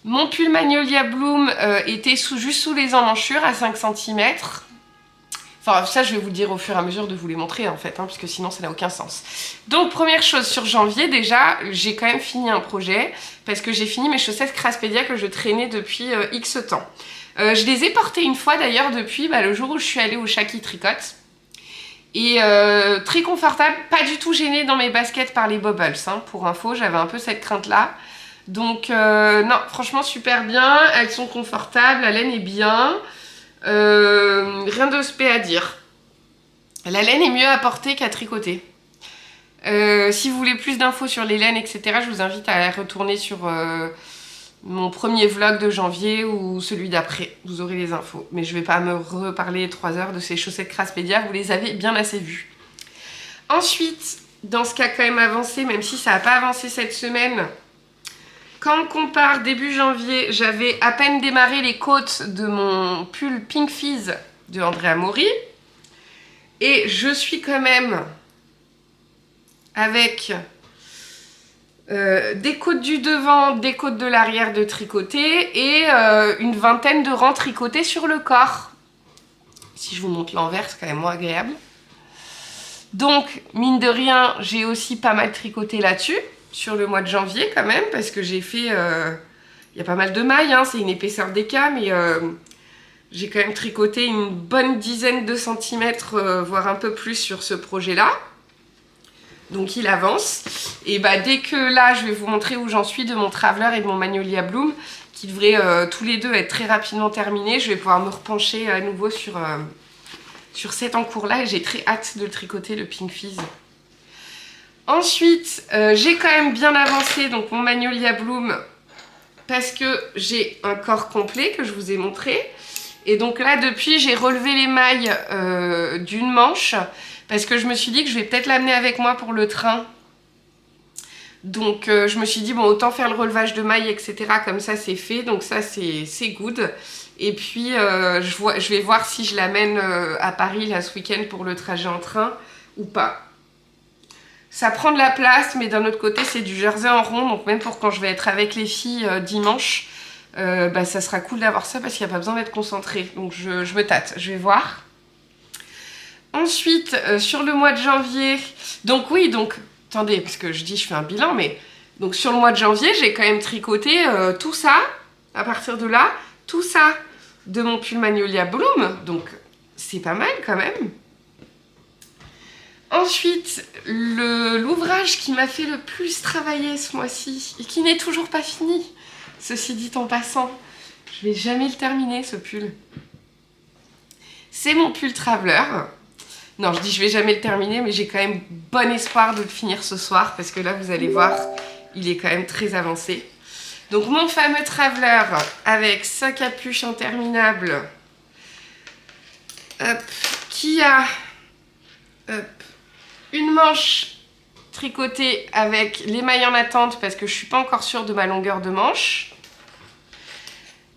Mon pull Magnolia Bloom était juste sous les emmanchures à 5 cm. Enfin, ça, je vais vous le dire au fur et à mesure de vous les montrer, en fait, hein, parce que sinon, ça n'a aucun sens. Donc, première chose, sur janvier, déjà, j'ai quand même fini un projet, parce que j'ai fini mes chaussettes Craspedia que je traînais depuis X temps. Je les ai portées une fois, d'ailleurs, depuis le jour où je suis allée au Shaki Tricote. Et très confortable, pas du tout gênée dans mes baskets par les bubbles, hein, pour info, j'avais un peu cette crainte-là. Donc, non, franchement, super bien, elles sont confortables, la laine est bien. Rien de spé à dire. La laine est mieux à porter qu'à tricoter. Si vous voulez plus d'infos sur les laines, etc., je vous invite à retourner sur mon premier vlog de janvier ou celui d'après. Vous aurez les infos. Mais je vais pas me reparler 3 heures de ces chaussettes Craspedia, vous les avez bien assez vues. Ensuite, dans ce qui a quand même avancé, même si ça n'a pas avancé cette semaine, quand on compare début janvier, j'avais à peine démarré les côtes de mon pull Pink Fizz de Andrea Mori. Et je suis quand même avec des côtes du devant, des côtes de l'arrière de tricoter et une vingtaine de rangs tricotés sur le corps. Si je vous montre l'envers, c'est quand même moins agréable. Donc, mine de rien, j'ai aussi pas mal tricoté là-dessus. Sur le mois de janvier quand même, parce que j'ai fait... il y a pas mal de mailles, hein, c'est une épaisseur d'éca, mais j'ai quand même tricoté une bonne dizaine de centimètres, voire un peu plus sur ce projet-là. Donc il avance. Et dès que là, je vais vous montrer où j'en suis de mon Traveler et de mon Magnolia Bloom, qui devraient tous les deux être très rapidement terminés, je vais pouvoir me repencher à nouveau sur cet encours-là, et j'ai très hâte de le tricoter, le Pink Fizz. Ensuite, j'ai quand même bien avancé donc mon Magnolia Bloom parce que j'ai un corps complet que je vous ai montré. Et donc là, depuis, j'ai relevé les mailles d'une manche parce que je me suis dit que je vais peut-être l'amener avec moi pour le train Donc je me suis dit, bon, autant faire le relevage de mailles, etc. Comme ça, c'est fait. Donc ça, c'est good. Et puis, je vais voir si je l'amène à Paris là, ce week-end pour le trajet en train ou pas. Ça prend de la place, mais d'un autre côté, c'est du jersey en rond. Donc même pour quand je vais être avec les filles dimanche, ça sera cool d'avoir ça parce qu'il n'y a pas besoin d'être concentré. Donc je me tâte, je vais voir. Ensuite, sur le mois de janvier, donc oui, donc, attendez, parce que je dis je fais un bilan, mais donc sur le mois de janvier, j'ai quand même tricoté tout ça, à partir de là, tout ça de mon pull Magnolia Bloom, donc c'est pas mal quand même. Ensuite, l'ouvrage qui m'a fait le plus travailler ce mois-ci, et qui n'est toujours pas fini, ceci dit en passant, je vais jamais le terminer ce pull. C'est mon pull Traveler. Non, je dis je vais jamais le terminer, mais j'ai quand même bon espoir de le finir ce soir, parce que là, vous allez voir, il est quand même très avancé. Donc, mon fameux Traveler, avec sa capuche interminable, qui a une manche tricotée avec les mailles en attente, parce que je suis pas encore sûre de ma longueur de manche.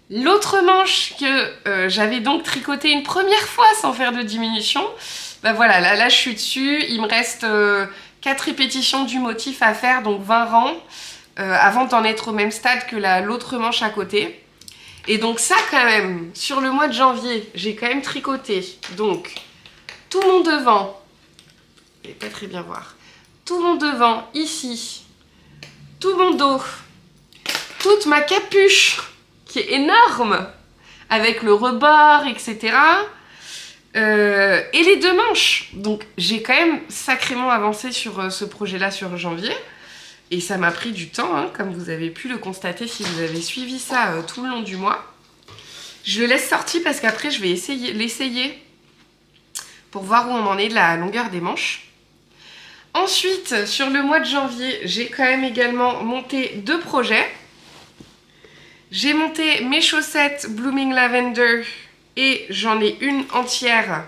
L'autre manche que j'avais donc tricotée une première fois sans faire de diminution, voilà, là je suis dessus, il me reste 4 répétitions du motif à faire, donc 20 rangs, avant d'en être au même stade que l'autre manche à côté. Et donc ça quand même, sur le mois de janvier, j'ai quand même tricoté, donc tout mon devant, vous n'allez pas très bien voir, tout mon devant ici, tout mon dos, toute ma capuche, qui est énorme, avec le rebord, etc. Et les 2 manches. Donc j'ai quand même sacrément avancé sur ce projet-là sur janvier. Et ça m'a pris du temps, hein, comme vous avez pu le constater si vous avez suivi ça tout le long du mois. Je le laisse sortir parce qu'après je vais l'essayer pour voir où on en est de la longueur des manches. Ensuite, sur le mois de janvier, j'ai quand même également monté 2 projets. J'ai monté mes chaussettes Blooming Lavender et j'en ai une entière.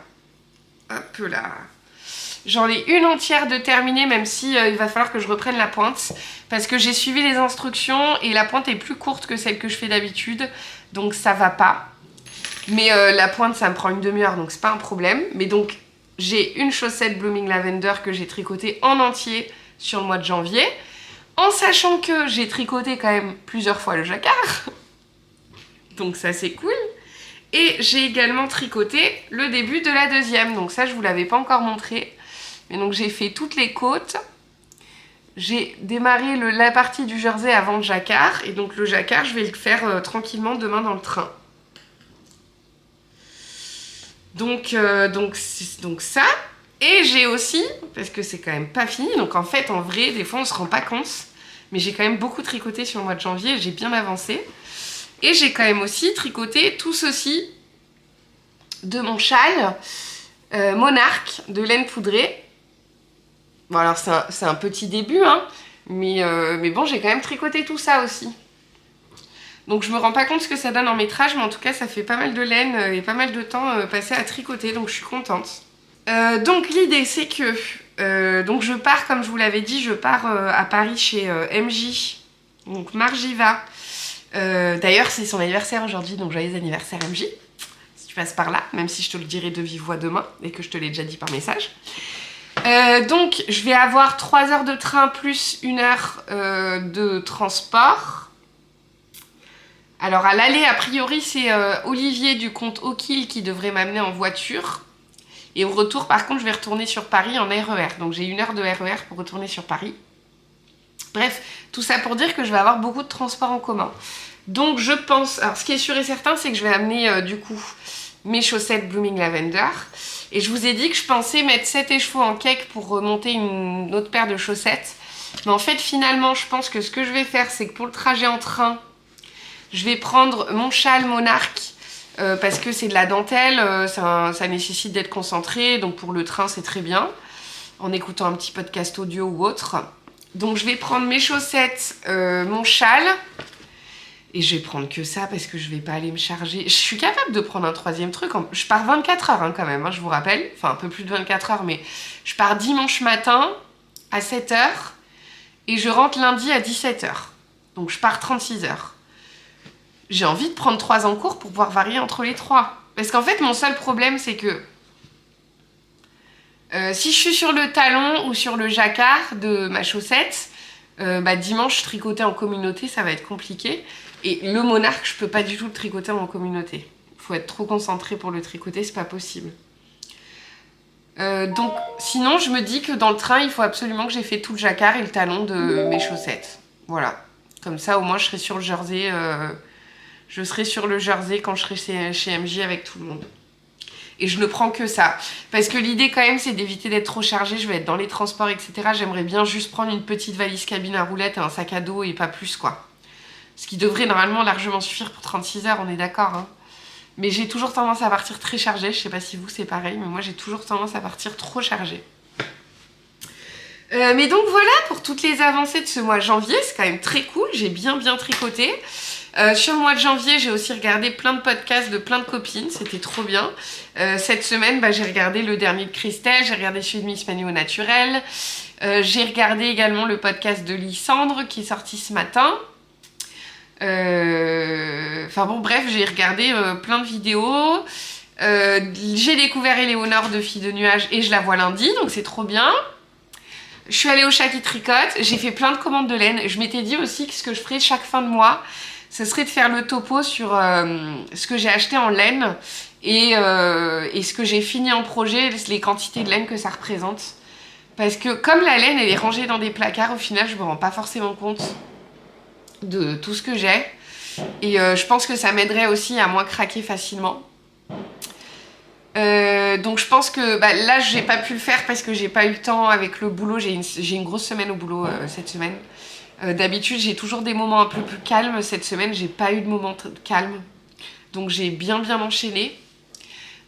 Hop là. J'en ai une entière de terminée, même si il va falloir que je reprenne la pointe. Parce que j'ai suivi les instructions et la pointe est plus courte que celle que je fais d'habitude. Donc ça va pas. Mais la pointe, ça me prend une demi-heure, donc c'est pas un problème. Mais donc, j'ai une chaussette Blooming Lavender que j'ai tricotée en entier sur le mois de janvier. En sachant que j'ai tricoté quand même plusieurs fois le jacquard. Donc ça, c'est cool. Et j'ai également tricoté le début de la deuxième. Donc ça, je vous l'avais pas encore montré. Mais donc j'ai fait toutes les côtes. J'ai démarré la partie du jersey avant le jacquard. Et donc le jacquard, je vais le faire tranquillement demain dans le train. Donc ça. Et j'ai aussi, parce que c'est quand même pas fini, donc en fait, en vrai, des fois, on se rend pas compte. Mais j'ai quand même beaucoup tricoté sur le mois de janvier. J'ai bien avancé. Et j'ai quand même aussi tricoté tout ceci de mon châle Monarque de laine poudrée. Bon, alors c'est un petit début, hein, mais bon, j'ai quand même tricoté tout ça aussi. Donc je me rends pas compte ce que ça donne en métrage, mais en tout cas, ça fait pas mal de laine et pas mal de temps passé à tricoter, donc je suis contente. Donc l'idée, c'est que donc je pars, comme je vous l'avais dit, je pars à Paris chez MJ, donc Margiva. D'ailleurs, c'est son anniversaire aujourd'hui, donc joyeux anniversaire MJ, si tu passes par là, même si je te le dirai de vive voix demain, et que je te l'ai déjà dit par message. Donc, je vais avoir 3 heures de train plus 1 heure de transport. Alors, à l'aller, a priori, c'est Olivier du compte O'Kill qui devrait m'amener en voiture. Et au retour, par contre, je vais retourner sur Paris en RER. Donc, j'ai 1 heure de RER pour retourner sur Paris. Bref, tout ça pour dire que je vais avoir beaucoup de transports en commun. Donc je pense... Alors ce qui est sûr et certain, c'est que je vais amener du coup mes chaussettes Blooming Lavender. Et je vous ai dit que je pensais mettre 7 écheveaux en cake pour remonter une autre paire de chaussettes. Mais en fait, finalement, je pense que ce que je vais faire, c'est que pour le trajet en train, je vais prendre mon châle Monarque. Parce que c'est de la dentelle, ça nécessite d'être concentré. Donc pour le train, c'est très bien. En écoutant un petit podcast audio ou autre. Donc je vais prendre mes chaussettes, mon châle, et je vais prendre que ça parce que je vais pas aller me charger. Je suis capable de prendre un 3e truc, je pars 24 heures hein, quand même, hein, je vous rappelle, enfin un peu plus de 24 heures, mais je pars dimanche matin à 7 heures, et je rentre lundi à 17h. Donc je pars 36 heures. J'ai envie de prendre 3 en cours pour pouvoir varier entre les 3. Parce qu'en fait, mon seul problème, c'est que si je suis sur le talon ou sur le jacquard de ma chaussette, dimanche, tricoter en communauté, ça va être compliqué. Et le monarque, je peux pas du tout le tricoter en communauté. Il faut être trop concentré pour le tricoter, c'est pas possible. Donc, sinon, je me dis que dans le train, il faut absolument que j'ai fait tout le jacquard et le talon de mes chaussettes. Voilà. Comme ça, au moins, je serai sur le jersey. Je serai sur le jersey quand je serai chez MJ avec tout le monde. Et je ne prends que ça. Parce que l'idée, quand même, c'est d'éviter d'être trop chargée. Je vais être dans les transports, etc. J'aimerais bien juste prendre une petite valise cabine à roulettes et un sac à dos et pas plus, quoi. Ce qui devrait normalement largement suffire pour 36 heures, on est d'accord, hein. Mais j'ai toujours tendance à partir très chargée. Je sais pas si vous, c'est pareil, mais moi, j'ai toujours tendance à partir trop chargée. Mais donc, voilà pour toutes les avancées de ce mois de janvier. C'est quand même très cool. J'ai bien tricoté. Sur le mois de janvier, j'ai aussi regardé plein de podcasts de plein de copines. C'était trop bien. Cette semaine, j'ai regardé le dernier de Christelle. J'ai regardé celui de Miss Manu au naturel. J'ai regardé également le podcast de Lysandre qui est sorti ce matin. J'ai regardé plein de vidéos. J'ai découvert Éléonore de Fille de Nuages et je la vois lundi, donc c'est trop bien. Je suis allée au chat qui tricote, j'ai fait plein de commandes de laine. Je m'étais dit aussi que ce que je ferais chaque fin de mois, ce serait de faire le topo sur ce que j'ai acheté en laine et ce que j'ai fini en projet, les quantités de laine que ça représente. Parce que comme la laine, elle est rangée dans des placards, au final, je me rends pas forcément compte de tout ce que j'ai. Et je pense que ça m'aiderait aussi à moins craquer facilement. Donc je pense que là j'ai pas pu le faire parce que j'ai pas eu le temps avec le boulot. J'ai une grosse semaine au boulot cette semaine. D'habitude j'ai toujours des moments un peu plus calmes. Cette semaine j'ai pas eu de moment calme. Donc j'ai bien enchaîné.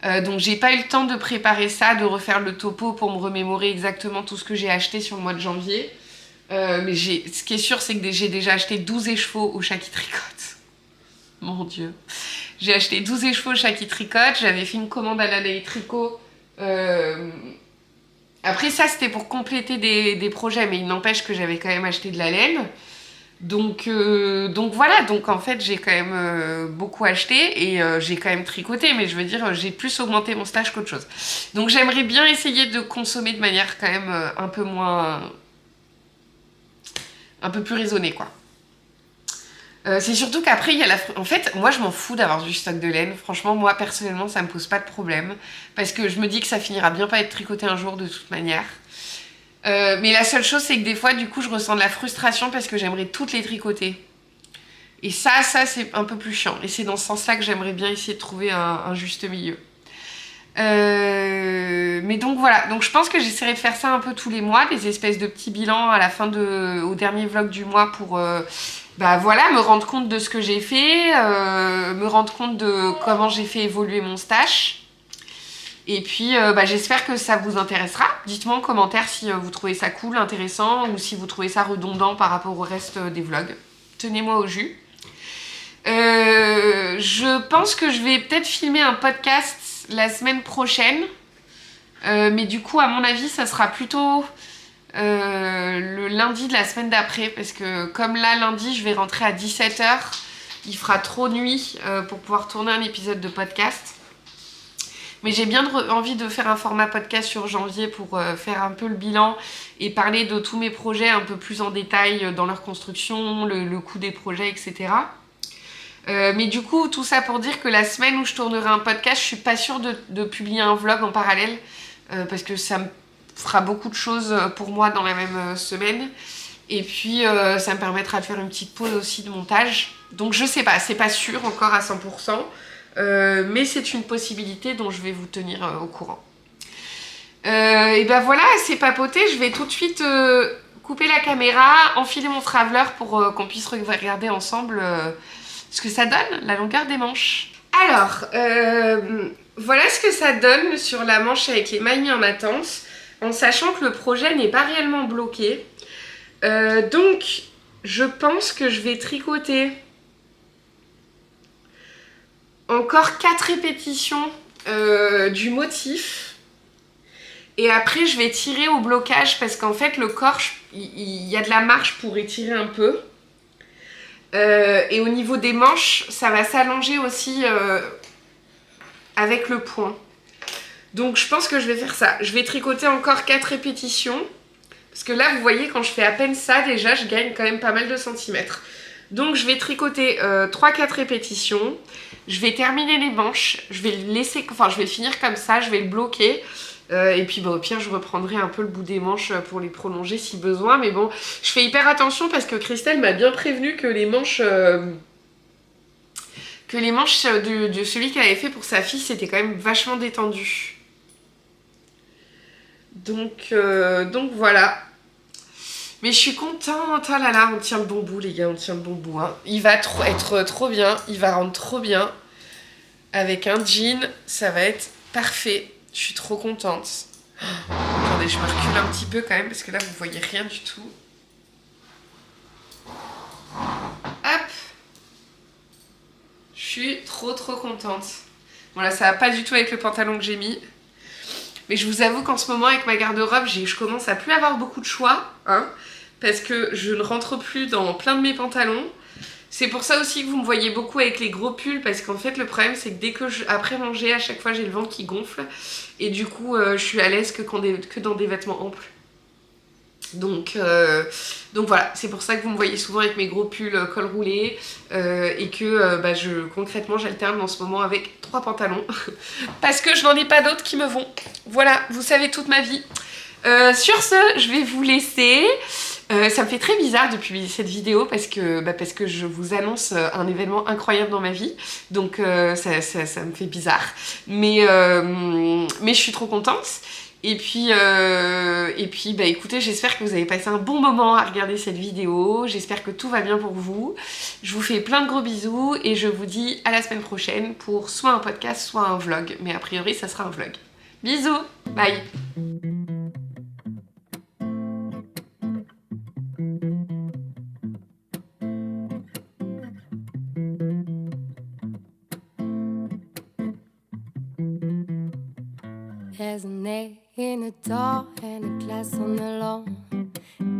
Donc j'ai pas eu le temps de préparer ça, de refaire le topo pour me remémorer exactement tout ce que j'ai acheté sur le mois de janvier. Mais ce qui est sûr, c'est que j'ai déjà acheté 12 écheveaux au chat qui tricote. Mon Dieu. J'ai acheté 12 écheveaux au chat qui tricote. J'avais fait une commande à la Lay Tricot. Après ça, c'était pour compléter des projets, mais il n'empêche que j'avais quand même acheté de la laine. Donc voilà, donc en fait, j'ai quand même beaucoup acheté et j'ai quand même tricoté, mais je veux dire, j'ai plus augmenté mon stage qu'autre chose. Donc j'aimerais bien essayer de consommer de manière quand même un peu plus raisonnée, quoi. C'est surtout qu'après, il y a En fait, moi, je m'en fous d'avoir du stock de laine. Franchement, moi, personnellement, ça me pose pas de problème. Parce que je me dis que ça finira bien pas être tricoté un jour, de toute manière. Mais la seule chose, c'est que des fois, du coup, je ressens de la frustration parce que j'aimerais toutes les tricoter. Et ça, c'est un peu plus chiant. Et c'est dans ce sens-là que j'aimerais bien essayer de trouver un juste milieu. Mais donc voilà, donc je pense que j'essaierai de faire ça un peu tous les mois, des espèces de petits bilans à la fin au dernier vlog du mois pour me rendre compte de ce que j'ai fait, me rendre compte de comment j'ai fait évoluer mon stash. Et puis j'espère que ça vous intéressera. Dites-moi en commentaire si vous trouvez ça cool, intéressant, ou si vous trouvez ça redondant par rapport au reste des vlogs. Tenez-moi au jus. Je pense que je vais peut-être filmer un podcast la semaine prochaine. Mais du coup, à mon avis, ça sera plutôt le lundi de la semaine d'après. Parce que comme là, lundi, je vais rentrer à 17h. Il fera trop nuit pour pouvoir tourner un épisode de podcast. Mais j'ai bien envie de faire un format podcast sur janvier pour faire un peu le bilan et parler de tous mes projets un peu plus en détail dans leur construction, le coût des projets, etc. Mais du coup, tout ça pour dire que la semaine où je tournerai un podcast, je suis pas sûre de publier un vlog en parallèle parce que ça me fera beaucoup de choses pour moi dans la même semaine. Et puis, ça me permettra de faire une petite pause aussi de montage. Donc, je sais pas, c'est pas sûr encore à 100%. Mais c'est une possibilité dont je vais vous tenir au courant. Et voilà, c'est papoté. Je vais tout de suite couper la caméra, enfiler mon traveler pour qu'on puisse regarder ensemble ce que ça donne, la longueur des manches. Alors, voilà ce que ça donne sur la manche avec les mailles en attente, en sachant que le projet n'est pas réellement bloqué. Donc, je pense que je vais tricoter encore 4 répétitions du motif Et après, je vais tirer au blocage parce qu'en fait, le corps, il y a de la marge pour étirer un peu. Et au niveau des manches, ça va s'allonger aussi avec le point. Donc, je pense que je vais faire ça. Je vais tricoter encore 4 répétitions. Parce que là, vous voyez, quand je fais à peine ça, déjà, je gagne quand même pas mal de centimètres. Donc, je vais tricoter 3-4 répétitions. Je vais terminer les manches. Je vais le laisser, enfin, je vais le finir comme ça. Je vais le bloquer. Et puis au pire je reprendrai un peu le bout des manches pour les prolonger si besoin, mais bon, je fais hyper attention parce que Christelle m'a bien prévenu que les manches de celui qu'elle avait fait pour sa fille, c'était quand même vachement détendu. Donc voilà. Mais je suis contente, oh là là, on tient le bon bout les gars, on tient le bon bout, hein. Il va être trop bien, il va rendre trop bien. Avec un jean, ça va être parfait. Je suis trop contente. Attendez, je me recule un petit peu quand même parce que là vous voyez rien du tout. Hop. Je suis trop contente. Bon là ça va pas du tout avec le pantalon que j'ai mis. Mais je vous avoue qu'en ce moment avec ma garde-robe, je commence à plus avoir beaucoup de choix. Hein, parce que je ne rentre plus dans plein de mes pantalons. C'est pour ça aussi que vous me voyez beaucoup avec les gros pulls, parce qu'en fait le problème c'est que dès que après manger, à chaque fois j'ai le ventre qui gonfle et du coup je suis à l'aise que dans des vêtements amples. Donc voilà, c'est pour ça que vous me voyez souvent avec mes gros pulls col roulé et que concrètement j'alterne en ce moment avec 3 pantalons parce que je n'en ai pas d'autres qui me vont. Voilà, vous savez toute ma vie. Sur ce, je vais vous laisser. Ça me fait très bizarre de publier cette vidéo parce que je vous annonce un événement incroyable dans ma vie. Donc ça me fait bizarre. Mais je suis trop contente. Et puis écoutez, j'espère que vous avez passé un bon moment à regarder cette vidéo. J'espère que tout va bien pour vous. Je vous fais plein de gros bisous et je vous dis à la semaine prochaine pour soit un podcast, soit un vlog. Mais a priori, ça sera un vlog. Bisous, bye. There's an egg in a door and a glass on the lawn.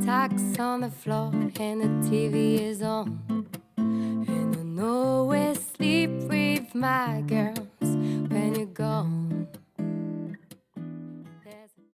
Tacks on the floor and the TV is on. And I know where sleep with my girl.